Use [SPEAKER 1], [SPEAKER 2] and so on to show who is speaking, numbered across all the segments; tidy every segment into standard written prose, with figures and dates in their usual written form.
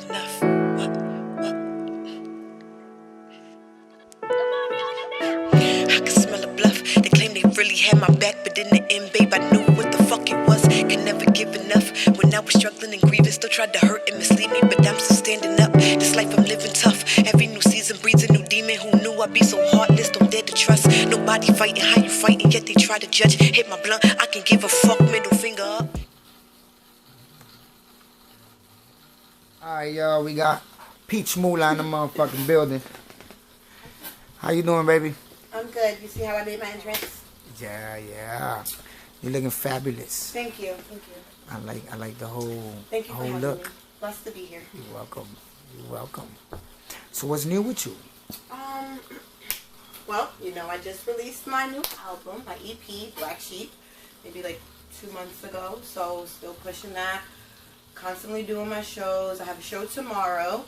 [SPEAKER 1] enough. What? I can smell a bluff. They claim they really had my back, but in the end, babe, I knew what the fuck it was. Could never give enough. When I was struggling and grieving, still tried to hurt and mislead me, but I'm still standing up. This life I'm living tough. Every new season breeds a new demon. Who knew I'd be so heartless? Don't dare to trust. Nobody fighting how you fighting, yet they try to judge. Hit my blunt, I can give a fuck. Middle finger up.
[SPEAKER 2] Alright, y'all, we got Peach Mulla in the motherfucking building. How you doing, baby?
[SPEAKER 3] I'm good. You see how I made my entrance?
[SPEAKER 2] Yeah. You're looking fabulous.
[SPEAKER 3] Thank you.
[SPEAKER 2] I like the whole
[SPEAKER 3] Thank you for having
[SPEAKER 2] look.
[SPEAKER 3] me. Blessed to be here.
[SPEAKER 2] You're welcome. So what's new with you?
[SPEAKER 3] Well, I just released my new album, my EP, Black Sheep, maybe like 2 months ago. So still pushing that. Constantly doing my shows. I have a show tomorrow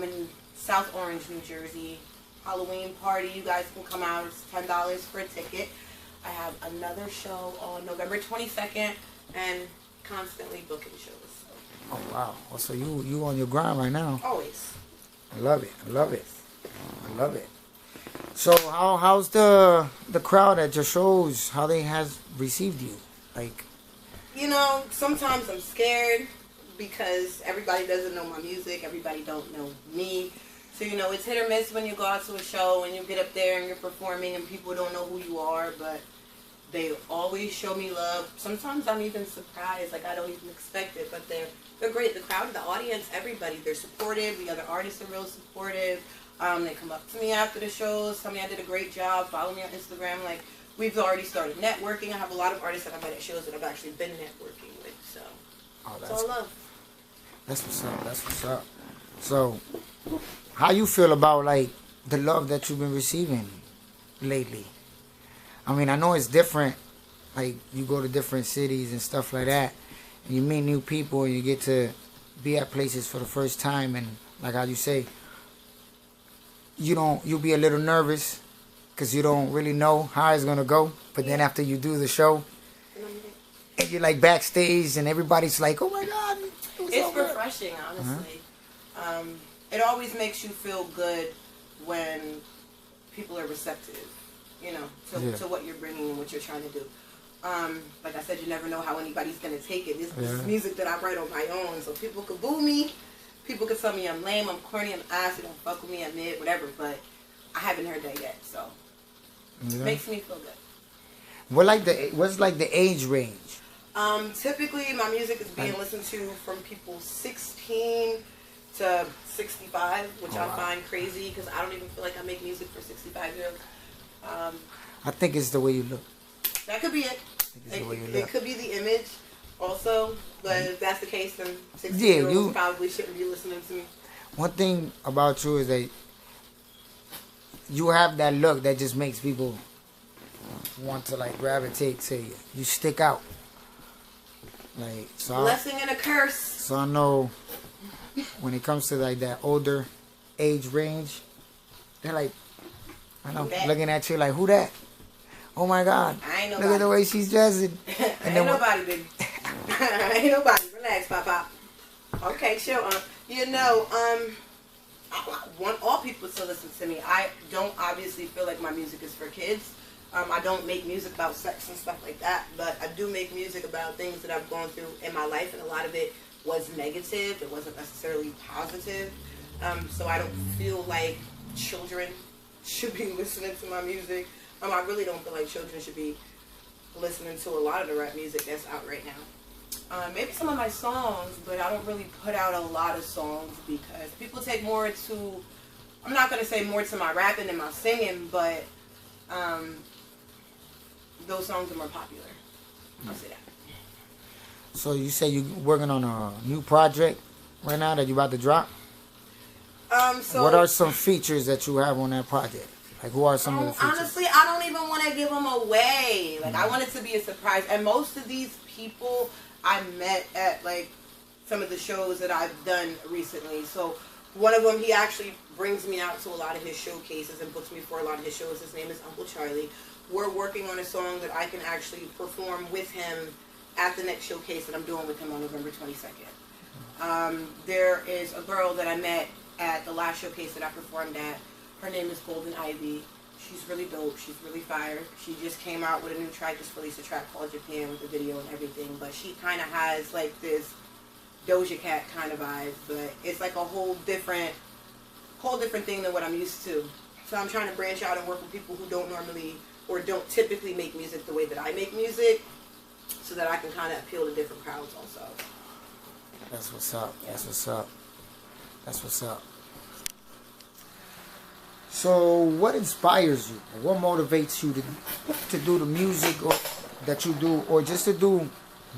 [SPEAKER 3] in South Orange, New Jersey. Halloween party. You guys can come out. It's $10 for a ticket. I have another show on November 22nd and constantly booking shows.
[SPEAKER 2] Oh wow! Oh, so you on your grind right now?
[SPEAKER 3] Always.
[SPEAKER 2] I love it. So how's the crowd at your shows? How they has received you? Like,
[SPEAKER 3] sometimes I'm scared because everybody doesn't know my music. Everybody don't know me. So, it's hit or miss when you go out to a show and you get up there and you're performing and people don't know who you are, but they always show me love. Sometimes I'm even surprised, like I don't even expect it, but they're great. The crowd, the audience, everybody, they're supportive. The other artists are real supportive. They come up to me after the shows, tell me I did a great job, follow me on Instagram. Like, we've already started networking. I have a lot of artists that I've met at shows that I've actually been networking with, so it's all love.
[SPEAKER 2] That's what's up. So, how you feel about, like, the love that you've been receiving lately? I mean, I know it's different. Like, you go to different cities and stuff like that, and you meet new people, and you get to be at places for the first time, and like how you say, you'll be a little nervous because you don't really know how it's gonna go. But then after you do the show, and you're like backstage, and everybody's like, "Oh my God!"
[SPEAKER 3] It's refreshing, honestly. It always makes you feel good when people are receptive, to what you're bringing and what you're trying to do. Like I said, you never know how anybody's going to take it. This is music that I write on my own, so people could boo me, people could tell me I'm lame, I'm corny, I'm ass, they don't fuck with me, I'm mid, whatever, but I haven't heard that yet, so it makes me feel good.
[SPEAKER 2] What's the age range?
[SPEAKER 3] Typically, my music is being listened to from people 16 to 65, which I find crazy because I don't even feel like I make music for 65-year-olds.
[SPEAKER 2] I think it's the way you look.
[SPEAKER 3] That could be it. It could be the image also, but if that's the case, then 60-year-olds probably shouldn't be listening to me.
[SPEAKER 2] One thing about you is that you have that look that just makes people want to gravitate to you. You stick out.
[SPEAKER 3] Blessing and a curse.
[SPEAKER 2] So I know when it comes to that older age range, they're looking at you like, who that? Oh my God!
[SPEAKER 3] I ain't nobody.
[SPEAKER 2] Look at the way she's dressing.
[SPEAKER 3] Ain't nobody, baby. Ain't nobody. Relax, Pop. Okay, sure. I want all people to listen to me. I don't obviously feel like my music is for kids. I don't make music about sex and stuff like that, but I do make music about things that I've gone through in my life, and a lot of it was negative. It wasn't necessarily positive. So I don't feel like children should be listening to my music. I really don't feel like children should be listening to a lot of the rap music that's out right now. Maybe some of my songs, but I don't really put out a lot of songs because people take more to, I'm not going to say more to my rapping than my singing, but those songs are more popular. I'll say that.
[SPEAKER 2] So you say you're working on a new project right now that you're about to drop? What are some features that you have on that project? Like, who are some of the features?
[SPEAKER 3] Honestly, I don't even want to give them away. I want it to be a surprise. And most of these people I met at, some of the shows that I've done recently. So one of them, he actually brings me out to a lot of his showcases and books me for a lot of his shows. His name is Uncle Charlie. We're working on a song that I can actually perform with him at the next showcase that I'm doing with him on November 22nd. There is a girl that I met at the last showcase that I performed at. Her name is Golden Ivy. She's really dope. She's really fire. She just came out with a new track, just released a track called Japan with the video and everything. But she kind of has like this Doja Cat kind of vibe, but it's like a whole different thing than what I'm used to. So I'm trying to branch out and work with people who don't normally or don't typically make music the way that I make music, so that I can kind of appeal to different crowds also.
[SPEAKER 2] That's what's up. That's what's up. That's what's up. So, what inspires you? What motivates you to do the music or that you do, or just to do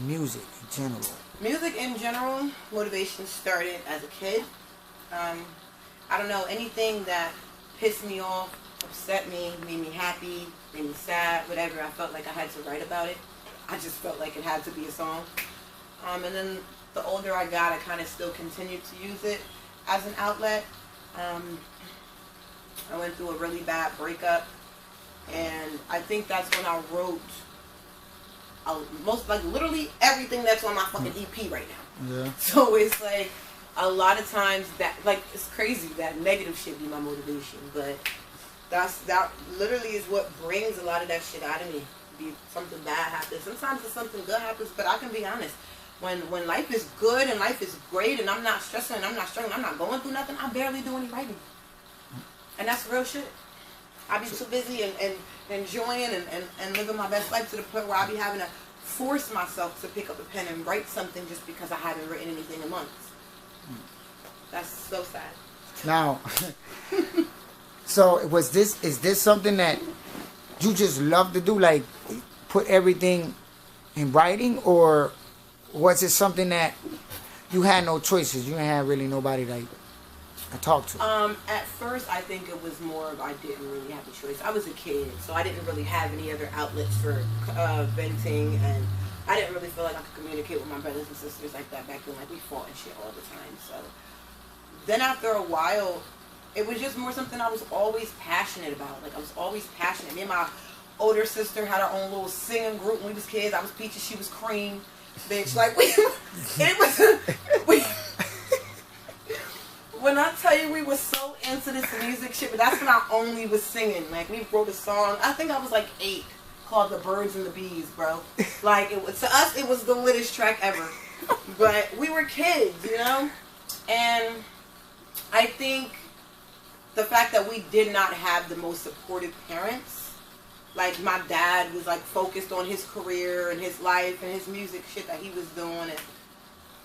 [SPEAKER 2] music in general?
[SPEAKER 3] Music in general, motivation started as a kid. I don't know, anything that pissed me off, upset me, made me happy, made me sad, whatever, I felt like I had to write about it. I just felt like it had to be a song. And then the older I got, I kind of still continued to use it as an outlet. I went through a really bad breakup, and I think that's when I wrote most, like, literally everything that's on my fucking EP right now.
[SPEAKER 2] Yeah.
[SPEAKER 3] So it's like a lot of times that, like, it's crazy that negative shit be my motivation, but that literally is what brings a lot of that shit out of me. Be something bad happens. Sometimes it's something good happens, but I can be honest. When life is good and life is great and I'm not stressing and I'm not struggling, I'm not going through nothing, I barely do any writing. And that's real shit. I be too busy and enjoying and living my best life to the point where I be having to force myself to pick up a pen and write something just because I haven't written anything in months. That's so sad.
[SPEAKER 2] Now, so is this something that you just love to do, like put everything in writing, or was it something that you had no choices? You didn't have really nobody like to talk to.
[SPEAKER 3] At first, I think it was more of I didn't really have a choice. I was a kid, so I didn't really have any other outlets for venting, and I didn't really feel like I could communicate with my brothers and sisters like that back then. Like, we fought and shit all the time. So then after a while, it was just more something I was always passionate about. Like, I was always passionate. Me and my older sister had our own little singing group when we was kids. I was Peaches, she was Cream. Bitch, like, when I tell you we were so into this music shit, but that's when I only was singing. Like, we wrote a song, I think I was like 8, called The Birds and the Bees, bro. Like, it was, to us, it was the littest track ever. But we were kids, you know? And I think the fact that we did not have the most supportive parents, like, my dad was, like, focused on his career and his life and his music shit that he was doing, and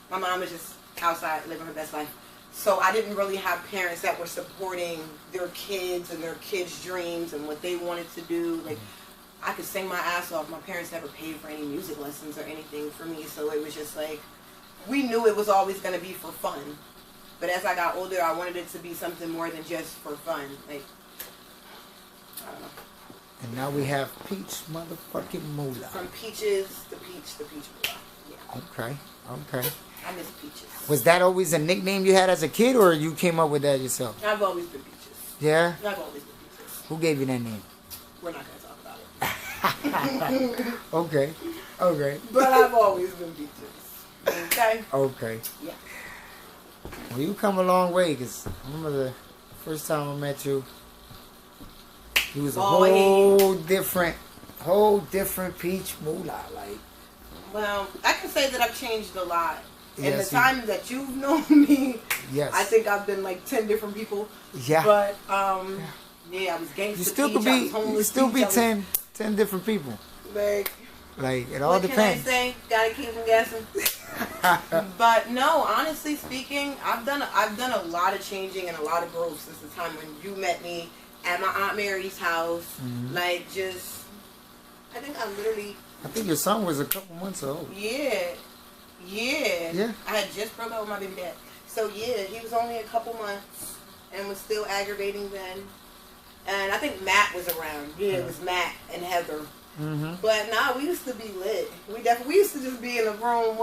[SPEAKER 3] my mom was just outside living her best life. So I didn't really have parents that were supporting their kids and their kids' dreams and what they wanted to do. Like, I could sing my ass off. My parents never paid for any music lessons or anything for me, so it was just like, we knew it was always going to be for fun. But as I got older, I wanted it to be something more than just for fun. Like, I don't know.
[SPEAKER 2] And now we have Peach motherfucking Mulla.
[SPEAKER 3] From Peaches to Peach Mulla. Yeah.
[SPEAKER 2] Okay, okay.
[SPEAKER 3] I miss Peaches.
[SPEAKER 2] Was that always a nickname you had as a kid, or you came up with that yourself?
[SPEAKER 3] I've always been Peaches.
[SPEAKER 2] Yeah?
[SPEAKER 3] I've always been Peaches.
[SPEAKER 2] Who gave you that name?
[SPEAKER 3] We're not going to talk about it.
[SPEAKER 2] Okay, okay.
[SPEAKER 3] But I've always been Peaches. Okay?
[SPEAKER 2] Okay.
[SPEAKER 3] Yeah.
[SPEAKER 2] Well, you come a long way, because I remember the first time I met you, you was a whole different Peach Mulla. Like,
[SPEAKER 3] well, I can say that I've changed a lot. In
[SPEAKER 2] yes,
[SPEAKER 3] the time that you've known me,
[SPEAKER 2] yes,
[SPEAKER 3] I think I've been like 10 different people.
[SPEAKER 2] Yeah.
[SPEAKER 3] But yeah, I was gangster.
[SPEAKER 2] You still
[SPEAKER 3] Peach,
[SPEAKER 2] could be.
[SPEAKER 3] I was homeless
[SPEAKER 2] You still
[SPEAKER 3] Peach,
[SPEAKER 2] be 10 different people.
[SPEAKER 3] Like
[SPEAKER 2] it all
[SPEAKER 3] what
[SPEAKER 2] depends.
[SPEAKER 3] Can I say? Gotta keep them guessing. But no, honestly speaking, I've done a lot of changing and a lot of growth since the time when you met me at my Aunt Mary's house.
[SPEAKER 2] Mm-hmm.
[SPEAKER 3] Like, just, I think
[SPEAKER 2] your son was a couple months old.
[SPEAKER 3] Yeah.
[SPEAKER 2] Yeah.
[SPEAKER 3] I had just broke up with my baby dad. So yeah, he was only a couple months and was still aggravating then. And I think Matt was around. Yeah, it was Matt and Heather.
[SPEAKER 2] Mm-hmm.
[SPEAKER 3] But nah, we used to be lit. We used to just be in the room,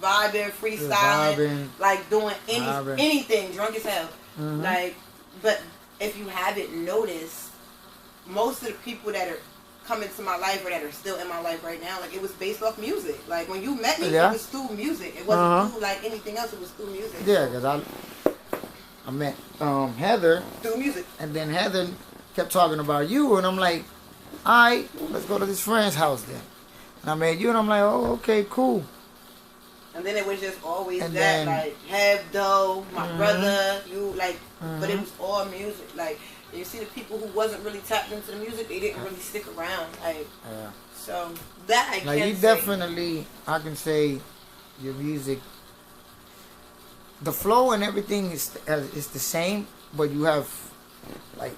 [SPEAKER 3] vibing, freestyling, like doing anything, drunk as hell.
[SPEAKER 2] Mm-hmm.
[SPEAKER 3] Like, but if you haven't noticed, most of the people that are come into my life or that are still in my life right now, like it was based off music. Like when you met me,
[SPEAKER 2] Yeah.
[SPEAKER 3] it was through music. It wasn't through like anything else. It was through music.
[SPEAKER 2] Yeah, because I met Heather,
[SPEAKER 3] Through music.
[SPEAKER 2] and then Heather kept talking about you, and I'm like, all right, let's go to this friend's house then. And I met you, and I'm like, oh, okay, cool.
[SPEAKER 3] And then it was just always
[SPEAKER 2] And
[SPEAKER 3] that,
[SPEAKER 2] then-
[SPEAKER 3] like, have dough, my brother, you, like, but it was all music. Like, you see the people who wasn't really tapped into the music, they didn't really stick around. Like,
[SPEAKER 2] Yeah.
[SPEAKER 3] so that I
[SPEAKER 2] Like
[SPEAKER 3] can't
[SPEAKER 2] you
[SPEAKER 3] say.
[SPEAKER 2] definitely, I can say, your music, the flow and everything is the same, but you have like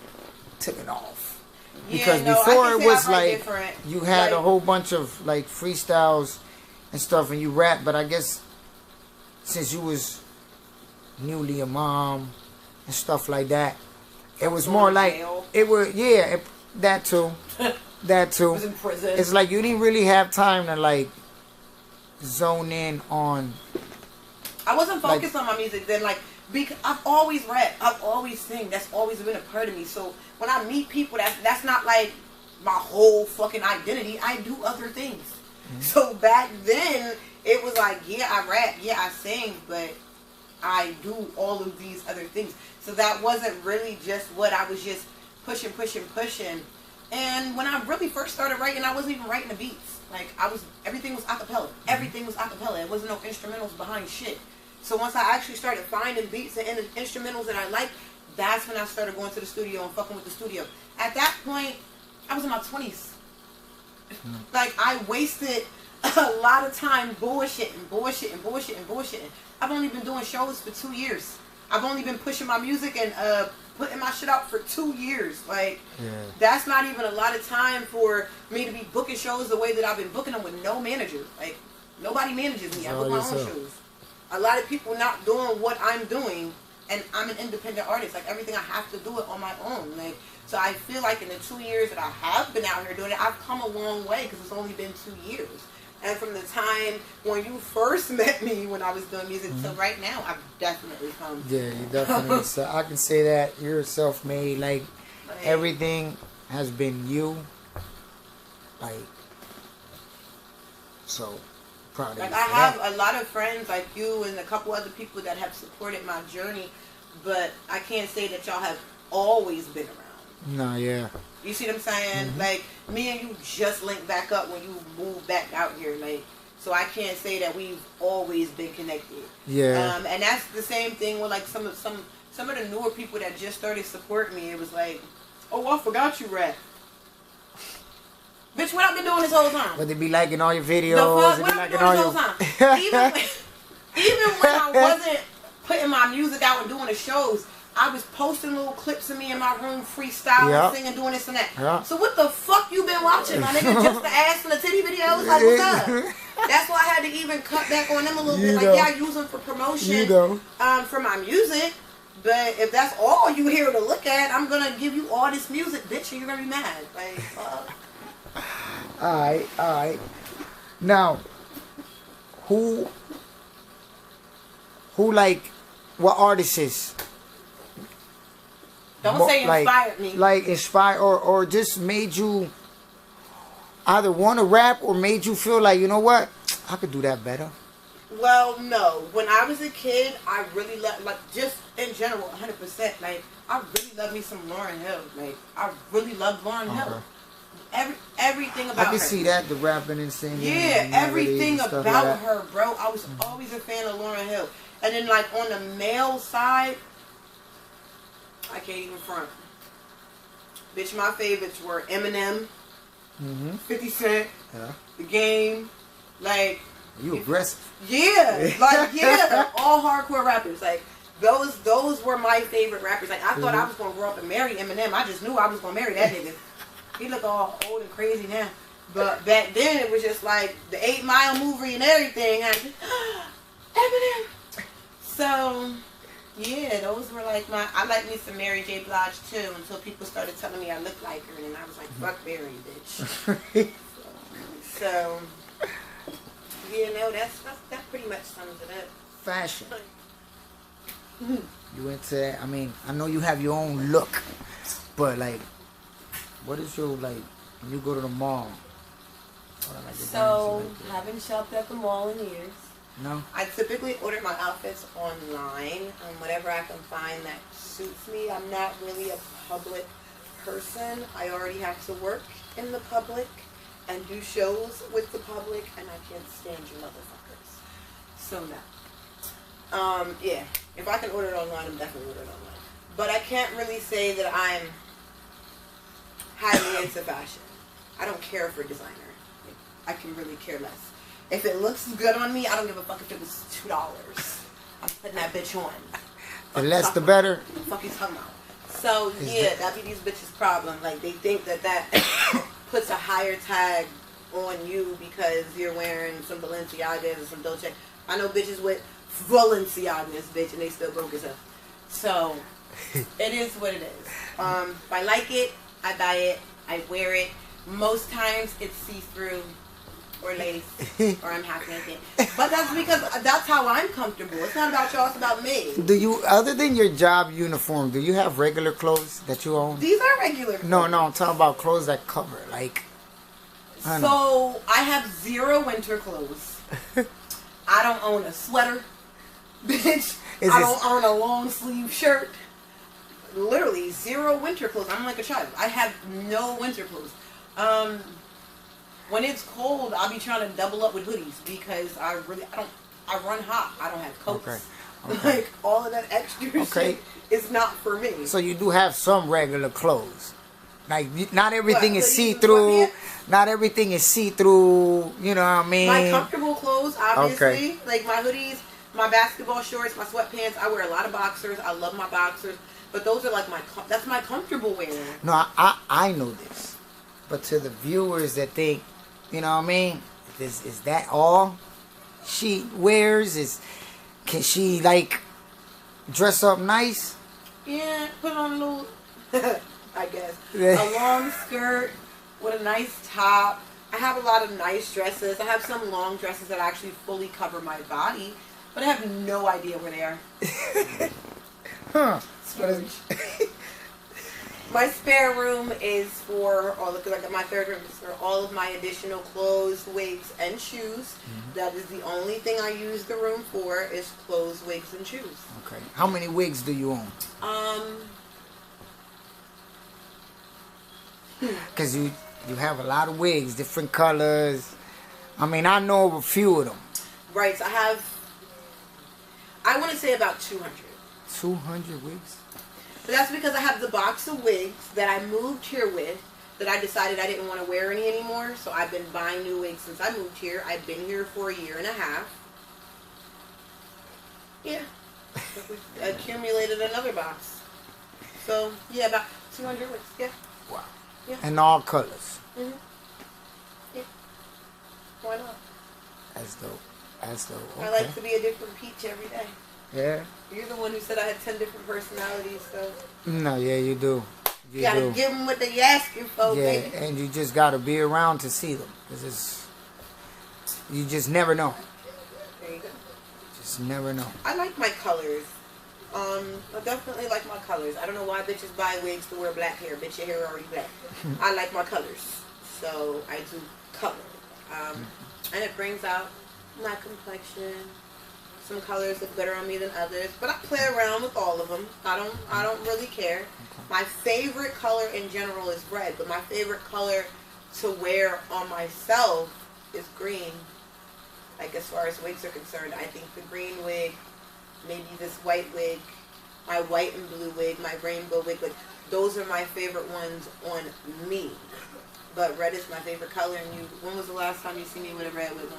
[SPEAKER 2] took it off because
[SPEAKER 3] Yeah, no, I
[SPEAKER 2] before
[SPEAKER 3] can
[SPEAKER 2] it
[SPEAKER 3] say
[SPEAKER 2] was
[SPEAKER 3] I write
[SPEAKER 2] like
[SPEAKER 3] different.
[SPEAKER 2] you had a
[SPEAKER 3] Like-
[SPEAKER 2] whole bunch of like freestyles and stuff, and you rap. But I guess since you was newly a mom and stuff like that, it was more like
[SPEAKER 3] jail.
[SPEAKER 2] it was that too, that too.
[SPEAKER 3] was in prison.
[SPEAKER 2] It's like you didn't really have time to like zone in on.
[SPEAKER 3] I wasn't focused on my music then, like, because I've always rap, I've always sing. That's always been a part of me. So when I meet people, that's not like my whole fucking identity. I do other things. So back then, it was like, yeah, I rap, yeah, I sing, but I do all of these other things. So that wasn't really just what I was just pushing. And when I really first started writing, I wasn't even writing the beats. Like, everything was acapella. Everything was acapella. It wasn't no instrumentals behind shit. So once I actually started finding beats and instrumentals that I liked, that's when I started going to the studio and fucking with the studio. At that point, I was in my 20s. Like, I wasted a lot of time bullshitting. I've only been doing shows for 2 years. I've only been pushing my music and putting my shit out for 2 years. Like, that's not even a lot of time for me to be booking shows the way that I've been booking them with no manager. Like, nobody manages me. I book my own shows. A lot of people not doing what I'm doing, and I'm an independent artist. Like, everything I have to do it on my own. Like, so I feel like in the 2 years that I have been out here doing it, I've come a long way because it's only been 2 years. And from the time when you first met me when I was doing music till right now, I've definitely come.
[SPEAKER 2] Yeah, you definitely. So I can say that you're self-made. Like everything has been you. Like, so proud of
[SPEAKER 3] Like,
[SPEAKER 2] you.
[SPEAKER 3] I
[SPEAKER 2] for
[SPEAKER 3] have
[SPEAKER 2] that.
[SPEAKER 3] a lot of friends like you and a couple other people that have supported my journey, but I can't say that y'all have always been around.
[SPEAKER 2] No, yeah.
[SPEAKER 3] You see what I'm saying? Like, me and you just linked back up when you moved back out here. Like, so I can't say that we've always been connected.
[SPEAKER 2] Yeah.
[SPEAKER 3] And that's the same thing with like some of the newer people that just started supporting me. It was like, oh, I forgot you rap. Bitch, what I've been doing this whole time?
[SPEAKER 2] But they be liking all your videos.
[SPEAKER 3] The fuck?
[SPEAKER 2] They
[SPEAKER 3] What
[SPEAKER 2] be
[SPEAKER 3] I'm
[SPEAKER 2] liking
[SPEAKER 3] doing
[SPEAKER 2] all
[SPEAKER 3] this
[SPEAKER 2] your.
[SPEAKER 3] whole time? Even when I wasn't putting my music out and doing the shows, I was posting little clips of me in my room, freestyling, singing, doing this and that.
[SPEAKER 2] Yeah.
[SPEAKER 3] So what the fuck you been watching, my nigga? Just the ass and the titty videos? Like, what's up? That's why I had to even cut back on them a little bit. Like, yeah, I use them for promotion, for my music. But if that's all you here to look at, I'm gonna give you all this music, bitch, and you're gonna be mad. Like, fuck.
[SPEAKER 2] Alright. Now, who like, what artists
[SPEAKER 3] Don't say inspired me.
[SPEAKER 2] Like inspired or just made you either want to rap or made you feel like, you know what, I could do that better.
[SPEAKER 3] Well, no. When I was a kid, I really loved, like, just in general, 100%. Like, I really loved me some Lauryn Hill. Like, I really loved Lauryn Hill. Everything about her.
[SPEAKER 2] I can see that, the rapping and singing.
[SPEAKER 3] Yeah,
[SPEAKER 2] and
[SPEAKER 3] everything
[SPEAKER 2] stuff
[SPEAKER 3] about
[SPEAKER 2] like that.
[SPEAKER 3] her, bro. I was always a fan of Lauryn Hill. And then, like, on the male side, I can't even front. Bitch, my favorites were Eminem, 50 Cent, The Game, like...
[SPEAKER 2] You aggressive.
[SPEAKER 3] Yeah, like, yeah, all hardcore rappers. Like, those were my favorite rappers. Like, I thought I was going to grow up and marry Eminem. I just knew I was going to marry that nigga. He look all old and crazy now. But back then, it was just like the 8 Mile movie and everything. Eminem. So, yeah, those were like I like me some Mary J. Blige too, until people started telling me I looked like her. And then I was like, fuck Mary, bitch. So, yeah, no, that pretty much sums it up.
[SPEAKER 2] Fashion. You into that? I mean, I know you have your own look, but like, what is your like when you go to the mall?
[SPEAKER 3] So, haven't shopped at the mall in years.
[SPEAKER 2] No?
[SPEAKER 3] I typically order my outfits online, whatever I can find that suits me. I'm not really a public person. I already have to work in the public and do shows with the public, and I can't stand you motherfuckers. So no. Yeah. If I can order it online, I'm definitely ordering it online. But I can't really say that I'm highly into fashion. I don't care for designer. I can really care less. If it looks good on me, I don't give a fuck if it was $2. I'm putting that bitch on.
[SPEAKER 2] The less the better.
[SPEAKER 3] What the fuck you talking about? So, yeah, that be these bitches' problem. Like, they think that puts a higher tag on you because you're wearing some Balenciagas or some Dolce. I know bitches with Balenciagas, bitch, and they still broke as hell. So, it is what it is. If I like it, I buy it, I wear it. Most times, it's see-through or lace, or I'm half naked. But that's because that's how I'm comfortable. It's not about y'all, it's about me.
[SPEAKER 2] Do you, other than your job uniform, do you have regular clothes that you own?
[SPEAKER 3] These are regular clothes.
[SPEAKER 2] No, I'm talking about clothes that cover, like.
[SPEAKER 3] So, I have 0 winter clothes. I don't own a sweater, bitch. I don't own a long sleeve shirt. Literally 0 winter clothes. I'm like a child. I have no winter clothes. When it's cold, I'll be trying to double up with hoodies because I run hot. I don't have coats. Okay. Like, all of that extra shit is not for me.
[SPEAKER 2] So you do have some regular clothes. Like, not everything is see-through. Not everything is see-through, you know what I mean?
[SPEAKER 3] My comfortable clothes, obviously. Like my hoodies, my basketball shorts, my sweatpants. I wear a lot of boxers. I love my boxers. But those are like that's my comfortable wear.
[SPEAKER 2] No, I know this. But to the viewers that think, you know what I mean? Is that all she wears? Can she, like, dress up nice?
[SPEAKER 3] Yeah, put on a little, I guess. A long skirt with a nice top. I have a lot of nice dresses. I have some long dresses that actually fully cover my body. But I have no idea where they are.
[SPEAKER 2] Huh.
[SPEAKER 3] My spare room is for my third room is for all of my additional clothes, wigs, and shoes. That is the only thing I use the room for is clothes, wigs, and shoes.
[SPEAKER 2] Okay. How many wigs do you own? Because you have a lot of wigs, different colors. I mean, I know a few of them.
[SPEAKER 3] Right. So I want to say about 200.
[SPEAKER 2] 200 wigs?
[SPEAKER 3] But that's because I have the box of wigs that I moved here with that I decided I didn't want to wear any anymore. So I've been buying new wigs since I moved here. I've been here for 1.5 years. Yeah. We accumulated another box. So, yeah, about 200 wigs. Yeah.
[SPEAKER 2] Wow.
[SPEAKER 3] Yeah.
[SPEAKER 2] And all colors.
[SPEAKER 3] Yeah. Why not?
[SPEAKER 2] That's dope. Okay.
[SPEAKER 3] I like to be a different peach every day.
[SPEAKER 2] Yeah.
[SPEAKER 3] You're the one who said I had 10 different personalities, so.
[SPEAKER 2] No, yeah, you do.
[SPEAKER 3] You gotta give them what they asking for, baby.
[SPEAKER 2] Yeah, and you just gotta be around to see them. Cause you just never know.
[SPEAKER 3] There you go.
[SPEAKER 2] Just never know.
[SPEAKER 3] I like my colors. I definitely like my colors. I don't know why bitches buy wigs to wear black hair. Bitch, your hair already black. I like my colors. So, I do color. And it brings out my complexion. Some colors look better on me than others, but I play around with all of them. I don't really care. My favorite color in general is red, but my favorite color to wear on myself is green. Like, as far as wigs are concerned, I think the green wig, maybe this white wig, my white and blue wig, my rainbow wig, like, those are my favorite ones on me. But red is my favorite color. And when was the last time you see me with a red wig on?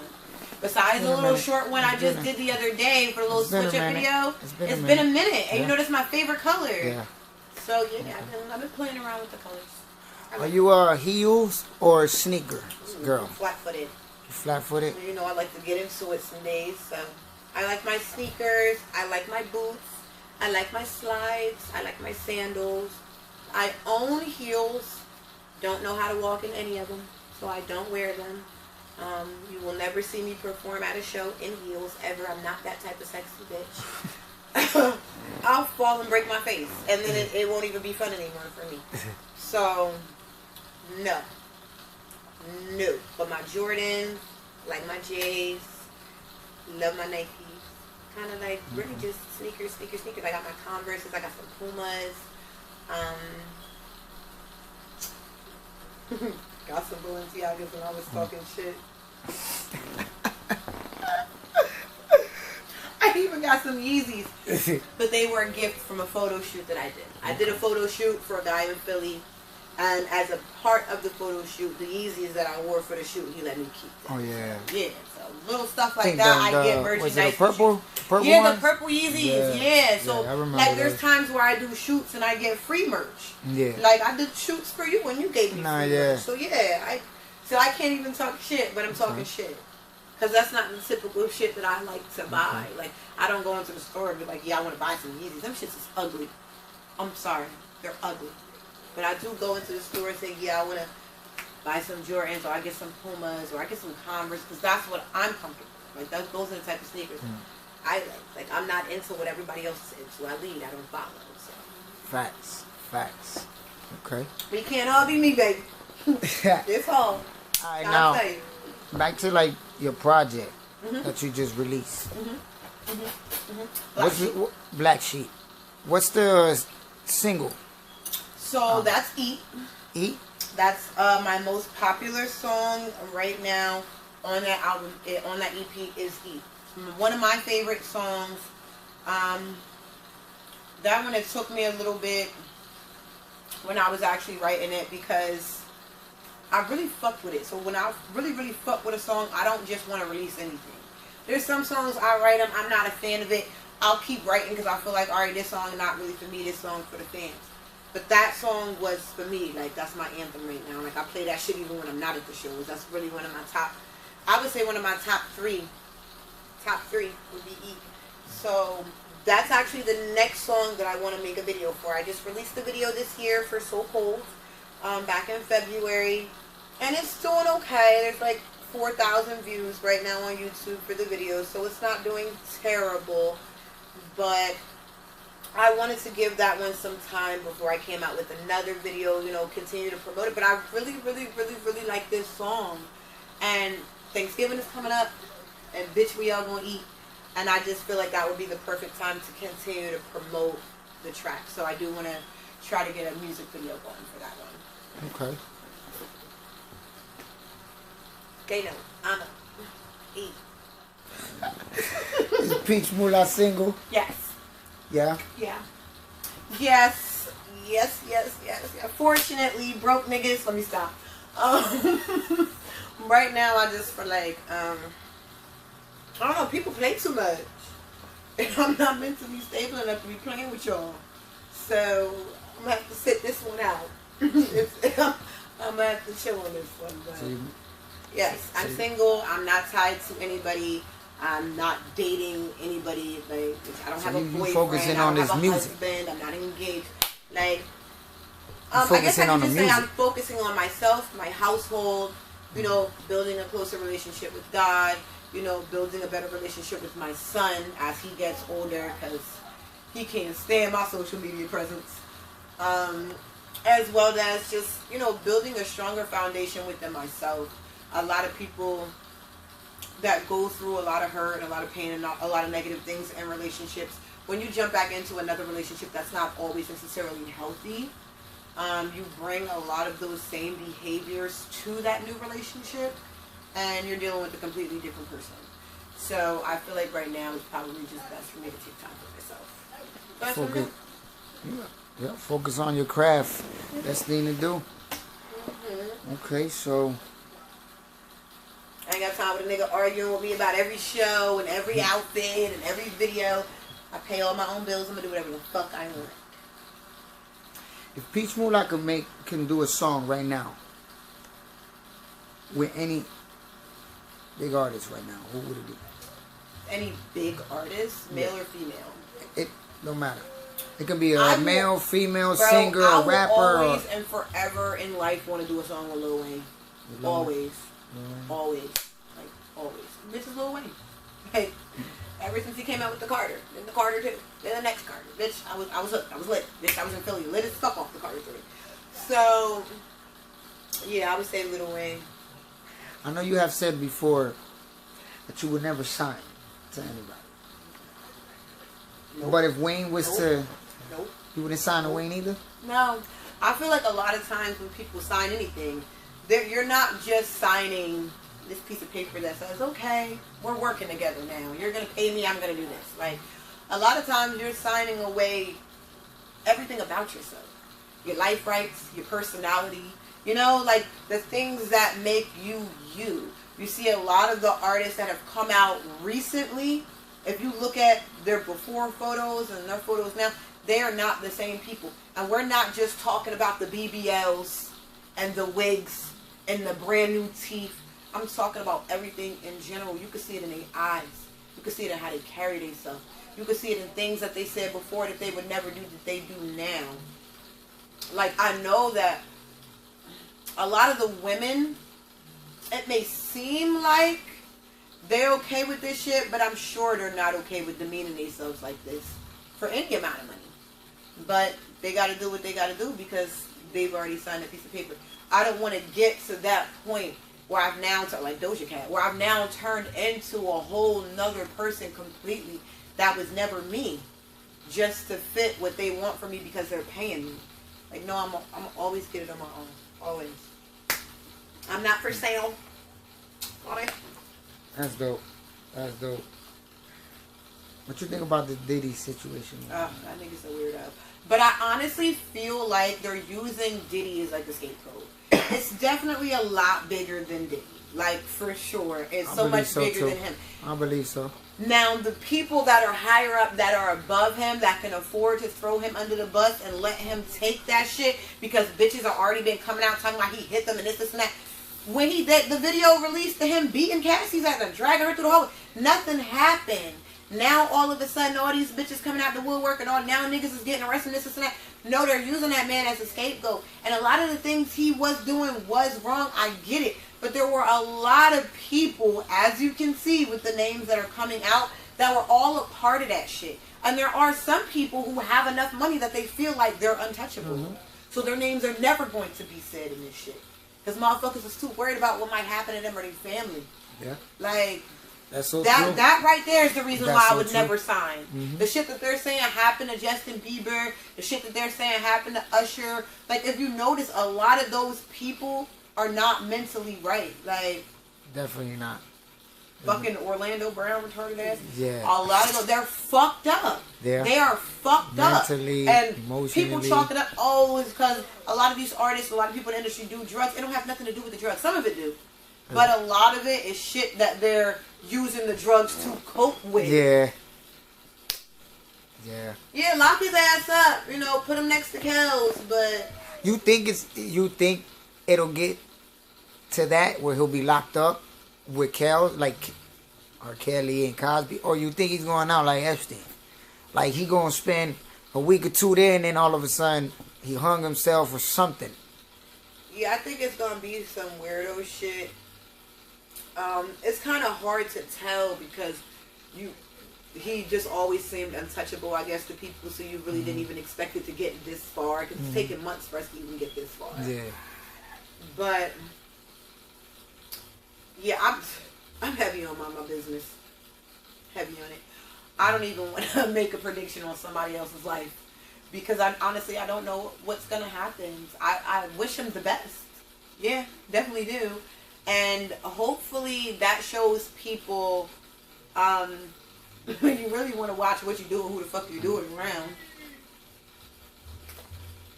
[SPEAKER 3] Besides the little short one I just did the other day for the little switch up video, it's been a minute. And you know that's my favorite color. Yeah. So yeah, I've been playing around with the colors.
[SPEAKER 2] Are you a heels or a sneaker girl?
[SPEAKER 3] Flat-footed.
[SPEAKER 2] Flat-footed?
[SPEAKER 3] You know I like to get into it some days. So I like my sneakers. I like my boots. I like my slides. I like my sandals. I own heels. Don't know how to walk in any of them, so I don't wear them. You will never see me perform at a show in heels ever. I'm not that type of sexy bitch. I'll fall and break my face, and then it won't even be fun anymore for me. So, no. No. But my Jordans, like my J's, love my Nikes. Kind of like really just sneakers. I got my Converses, I got some Pumas. Got some Balenciagas when I was talking shit. I even got some Yeezys. But they were a gift from a photo shoot that I did. I did a photo shoot for a guy in Philly. And as a part of the photo shoot, the Yeezys that I wore for the shoot, he let me keep them.
[SPEAKER 2] Oh, yeah.
[SPEAKER 3] Yeah, so little stuff like that. I get merchandise.
[SPEAKER 2] Was it the purple? Purple
[SPEAKER 3] yeah,
[SPEAKER 2] ones?
[SPEAKER 3] the purple Yeezys. Yeah. So,
[SPEAKER 2] I remember
[SPEAKER 3] like, there's
[SPEAKER 2] those.
[SPEAKER 3] times where I do shoots and I get free merch.
[SPEAKER 2] Yeah.
[SPEAKER 3] Like, I did shoots for you when you gave me free
[SPEAKER 2] yeah.
[SPEAKER 3] merch. So, yeah, I can't even talk shit, but I'm talking shit. Because that's not the typical shit that I like to buy. Like, I don't go into the store and be like, yeah, I want to buy some Yeezys. Them shits is ugly. I'm sorry. They're ugly. But I do go into the store and say, yeah, I want to buy some Jordans, or I get some Pumas, or I get some Converse, because that's what I'm comfortable with. Like, those are the type of sneakers I like. Like, I'm not into what everybody else is into. I lead, I don't follow. So.
[SPEAKER 2] Facts. Okay.
[SPEAKER 3] We can't all be me, baby. It's all.
[SPEAKER 2] Alright, now, back to, like, your project that you just released. Black Sheep. What's the single?
[SPEAKER 3] So that's Eat.
[SPEAKER 2] Eat?
[SPEAKER 3] That's my most popular song right now on that album, on that EP is Eat. One of my favorite songs. That one, it took me a little bit when I was actually writing it, because I really fucked with it. So when I really fuck with a song, I don't just want to release anything. There's some songs I write them, I'm not a fan of it. I'll keep writing because I feel like, alright, this song is not really for me, this song for the fans. But that song was for me. Like, that's my anthem right now. Like, I play that shit even when I'm not at the shows. That's really one of my top, I would say one of my top three would be Eat. So that's actually the next song that I want to make a video for. I just released the video this year for So Cold, back in February, and it's doing okay. There's like 4,000 views right now on YouTube for the video, so it's not doing terrible, but I wanted to give that one some time before I came out with another video, you know, continue to promote it. But I really like this song. And Thanksgiving is coming up, and bitch, we all gonna eat. And I just feel like that would be the perfect time to continue to promote the track. So I do want to try to get a music video going for that one.
[SPEAKER 2] Okay.
[SPEAKER 3] Okay, no, I'ma eat.
[SPEAKER 2] Is Peach Mulla single?
[SPEAKER 3] Yes.
[SPEAKER 2] Yeah?
[SPEAKER 3] Yeah. Yes. Fortunately, broke niggas, let me stop. Right now, I just feel like, I don't know, people play too much. And I'm not mentally stable enough to be playing with y'all. So, I'm going to have to sit this one out. I'm going to have to chill on this one. But yes, I'm single. I'm not tied to anybody. I'm not dating anybody. Like, I don't have a boyfriend.
[SPEAKER 2] Focusing
[SPEAKER 3] I
[SPEAKER 2] on
[SPEAKER 3] don't
[SPEAKER 2] this
[SPEAKER 3] have a
[SPEAKER 2] music.
[SPEAKER 3] husband. I'm not engaged. Like, I guess
[SPEAKER 2] focusing
[SPEAKER 3] I
[SPEAKER 2] on
[SPEAKER 3] can
[SPEAKER 2] the
[SPEAKER 3] just say
[SPEAKER 2] music.
[SPEAKER 3] I'm focusing on myself, my household. You know, building a closer relationship with God. You know, building a better relationship with my son as he gets older, because he can't stand my social media presence. As well as just, you know, building a stronger foundation within myself. A lot of people that go through a lot of hurt, a lot of pain, and a lot of negative things in relationships, when you jump back into another relationship that's not always necessarily healthy, you bring a lot of those same behaviors to that new relationship, and you're dealing with a completely different person. So I feel like right now is probably just best for me to take time for myself. That's what I'm doing.
[SPEAKER 2] Yeah, focus on your craft. Best thing to do. Okay, so
[SPEAKER 3] I ain't got time with a nigga arguing with me about every show and every outfit and every video. I pay all my own bills. I'm gonna do whatever the fuck I want.
[SPEAKER 2] if Peach Mulla can do a song right now with any big artist right now, who would it be?
[SPEAKER 3] Any big artist, male or female?
[SPEAKER 2] It don't matter. It can be a male, female, singer,
[SPEAKER 3] I
[SPEAKER 2] a rapper.
[SPEAKER 3] always and forever in life want to do a song with Lil Wayne. Always. Always. Like, always. Bitch is Lil Wayne. Hey, ever since he came out with the Carter. Then the Carter 2. Then the next Carter. Bitch, I was hooked. I was lit. Bitch, I was in Philly. Lit as fuck off the Carter 3. So, yeah, I would say Lil Wayne.
[SPEAKER 2] I know you have said before that you would never sign to anybody.
[SPEAKER 3] Nope.
[SPEAKER 2] But if Wayne was to,
[SPEAKER 3] Nope.
[SPEAKER 2] you wouldn't sign to Wayne either?
[SPEAKER 3] No. I feel like a lot of times when people sign anything, you're not just signing this piece of paper that says, okay, we're working together now. You're going to pay me, I'm going to do this. Like, a lot of times you're signing away everything about yourself. Your life rights, your personality, you know, like the things that make you you. You see a lot of the artists that have come out recently, if you look at their before photos and their photos now, they are not the same people. And we're not just talking about the BBLs and the wigs and the brand new teeth. I'm talking about everything in general. You can see it in their eyes. You can see it in how they carry themselves. You can see it in things that they said before that they would never do that they do now. Like, I know that a lot of the women, it may seem like they're okay with this shit, but I'm sure they're not okay with demeaning themselves like this for any amount of money. But they got to do what they got to do because they've already signed a piece of paper. I don't want to get to that point where I've now turned, like Doja Cat, where I've now turned into a whole nother person completely that was never me, just to fit what they want from me because they're paying me. Like, no, I'm always get it on my own. Always. I'm not for sale. Alright.
[SPEAKER 2] That's dope. That's dope. What you think about the Diddy situation?
[SPEAKER 3] That nigga's a weirdo. But I honestly feel like they're using Diddy as like a scapegoat. It's definitely a lot bigger than Diddy. Like, for sure. It's so much bigger than him.
[SPEAKER 2] I believe so.
[SPEAKER 3] Now, the people that are higher up, that are above him, that can afford to throw him under the bus and let him take that shit, because bitches are already been coming out talking about he hit them and this and that. When he did the video released to him beating Cassie's ass and dragging her through the hallway, nothing happened. Now, all of a sudden, all these bitches coming out the woodwork and all, now niggas is getting arrested and this and that. No, they're using that man as a scapegoat. And a lot of the things he was doing was wrong. I get it. But there were a lot of people, as you can see with the names that are coming out, that were all a part of that shit. And there are some people who have enough money that they feel like they're untouchable. Mm-hmm. So their names are never going to be said in this shit. Because motherfuckers is too worried about what might happen to them or their family.
[SPEAKER 2] Yeah.
[SPEAKER 3] Like,
[SPEAKER 2] that's so
[SPEAKER 3] that
[SPEAKER 2] true.
[SPEAKER 3] That right there is the reason
[SPEAKER 2] That's
[SPEAKER 3] why I
[SPEAKER 2] so
[SPEAKER 3] would
[SPEAKER 2] true.
[SPEAKER 3] never sign.
[SPEAKER 2] Mm-hmm.
[SPEAKER 3] The shit that they're saying happened to Justin Bieber, the shit that they're saying happened to Usher. Like, if you notice, a lot of those people are not mentally right. Like,
[SPEAKER 2] definitely not.
[SPEAKER 3] Fucking Orlando Brown retarded ass.
[SPEAKER 2] Yeah.
[SPEAKER 3] A lot of them, they're fucked up.
[SPEAKER 2] Yeah.
[SPEAKER 3] They are fucked
[SPEAKER 2] mentally,
[SPEAKER 3] up. And
[SPEAKER 2] emotionally.
[SPEAKER 3] people chalk it up, oh, it's because a lot of these artists, a lot of people in the industry do drugs. It don't have nothing to do with the drugs. Some of it do. But a lot of it is shit that they're using the drugs to cope with.
[SPEAKER 2] Yeah. Yeah.
[SPEAKER 3] Yeah, lock his ass up. You know, put him next to Kells. But
[SPEAKER 2] you think it'll get to that where he'll be locked up with Kells, like R. Kelly and Cosby, or you think he's going out like Epstein? Like he gonna spend a week or two there and then all of a sudden he hung himself or something?
[SPEAKER 3] yeah, I think it's gonna be some weirdo shit. It's kind of hard to tell because he just always seemed untouchable, I guess, to people. So you really didn't even expect it to get this far. Because it's taken months for us to even get this far.
[SPEAKER 2] Yeah.
[SPEAKER 3] But yeah, I'm heavy on my business. Heavy on it. I don't even want to make a prediction on somebody else's life because I don't know what's gonna happen. I wish him the best. Yeah, definitely do. And hopefully that shows people you really want to watch what you do and who the fuck you do it around.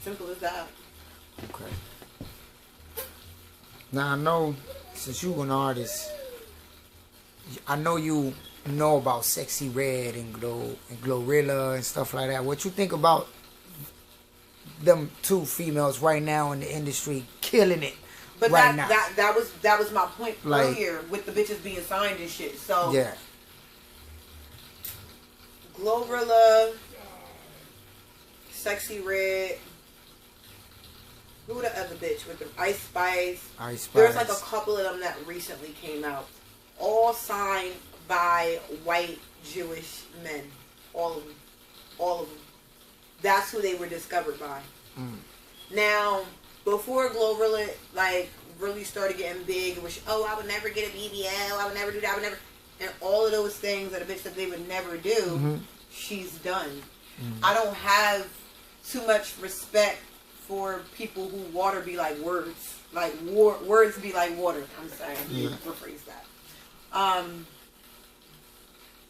[SPEAKER 3] Simple as that.
[SPEAKER 2] Okay. Now I know, since you an artist, I know you know about Sexy Red and Glorilla and stuff like that. What you think about them two females right now in the industry killing it?
[SPEAKER 3] But
[SPEAKER 2] right now.
[SPEAKER 3] that was my point
[SPEAKER 2] like,
[SPEAKER 3] earlier with the bitches being signed and shit. So
[SPEAKER 2] yeah.
[SPEAKER 3] Glorilla, Sexy Red. Who the other bitch with the Ice Spice?
[SPEAKER 2] Ice Spice.
[SPEAKER 3] There's like a couple of them that recently came out. All signed by white Jewish men. All of them. All of them. That's who they were discovered by. Mm. Now, before Glorilla like really started getting big, it was, oh, I would never get a BBL, I would never do that, I would never, and all of those things that a bitch said they would never do, she's done. I don't have too much respect for people who water be like words. Like, words be like water. I'm sorry. Rephrase that.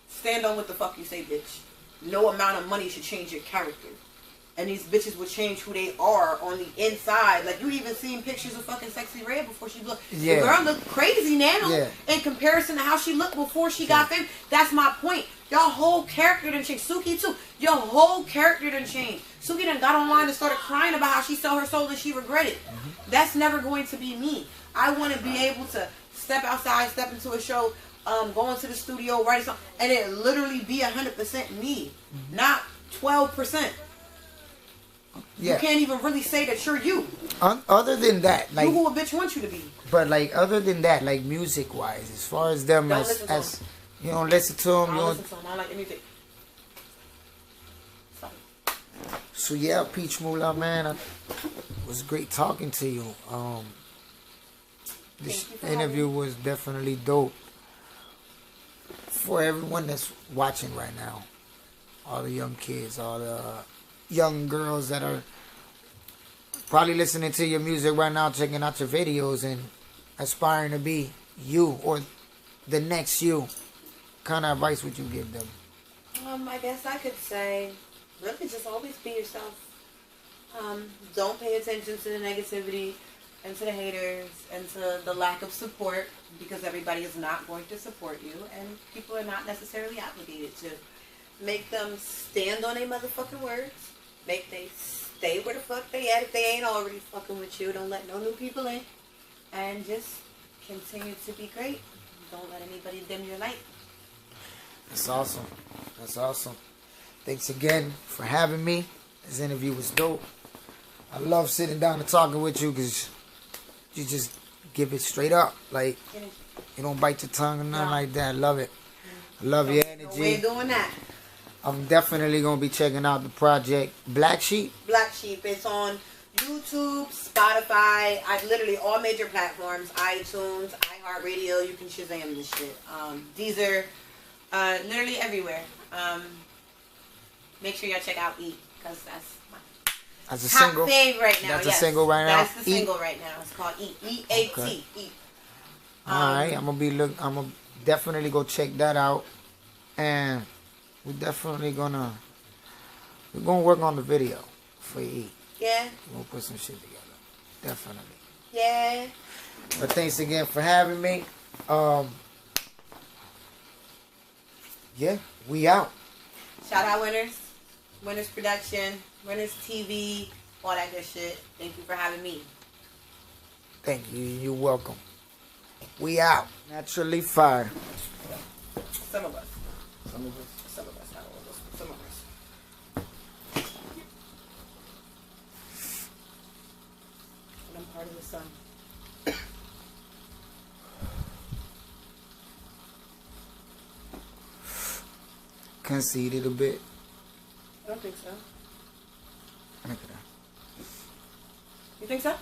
[SPEAKER 3] Stand on what the fuck you say, bitch. No amount of money should change your character. And these bitches would change who they are on the inside. Like, you even seen pictures of fucking Sexy Red before she looked. The girl looked crazy now in comparison to how she looked before she got famous. That's my point. Your whole character done changed. Suki too. Your whole character done changed. Suki done got online and started crying about how she sold her soul and she regretted. That's never going to be me. I want to be able to step outside, step into a show, go into the studio, write a song, and it literally be 100% me, not 12%. You can't even really say that you're you.
[SPEAKER 2] Other than that, like,
[SPEAKER 3] you who a bitch wants you to be.
[SPEAKER 2] But like, other than that, like, music wise, as far as them, as you don't listen to them,
[SPEAKER 3] I don't listen to them. I don't like the music.
[SPEAKER 2] So yeah, Peach Mulla, man, it was great talking to you. This interview was definitely dope. For everyone that's watching right now, all the young kids, all the young girls that are probably listening to your music right now, checking out your videos and aspiring to be you or the next you, what kind of advice would you give them?
[SPEAKER 3] I guess I could say, really just always be yourself. Don't pay attention to the negativity and to the haters and to the lack of support, because everybody is not going to support you and people are not necessarily obligated to. Make them stand on their motherfucking words. Make they stay where the fuck they at if they ain't already fucking with you. Don't let no new people in. And just continue to be great. Don't let anybody dim your light.
[SPEAKER 2] That's awesome. That's awesome. Thanks again for having me. This interview was dope. I love sitting down and talking with you because you just give it straight up. Like, you don't bite your tongue or nothing like that. I love it. I love your energy.
[SPEAKER 3] We ain't doing that.
[SPEAKER 2] I'm definitely going to be checking out the project Black Sheep.
[SPEAKER 3] Black Sheep. It's on YouTube, Spotify, literally all major platforms, iTunes, iHeartRadio. You can Shazam this shit. Deezer, literally everywhere. Make sure y'all check out Eat, because that's my top
[SPEAKER 2] single
[SPEAKER 3] fave right now.
[SPEAKER 2] That's a single right now.
[SPEAKER 3] That's the single right now. It's called Eat. E-A-T.
[SPEAKER 2] Okay.
[SPEAKER 3] Eat.
[SPEAKER 2] All right, I'm gonna definitely go check that out, and we're gonna work on the video for Eat.
[SPEAKER 3] Yeah.
[SPEAKER 2] We're gonna put some shit together. Definitely.
[SPEAKER 3] Yeah.
[SPEAKER 2] But thanks again for having me. Yeah, we out.
[SPEAKER 3] Shout out Winners Production, Winners TV, all that good shit. Thank you for having me.
[SPEAKER 2] Thank you. You're welcome. We out. Naturally Fire.
[SPEAKER 3] Some of us.
[SPEAKER 2] Some of us.
[SPEAKER 3] Some of us. Not all of us. Some of us. And I'm part of the sun.
[SPEAKER 2] Conceited a bit.
[SPEAKER 3] I don't think so.
[SPEAKER 2] Look at that.
[SPEAKER 3] You think so?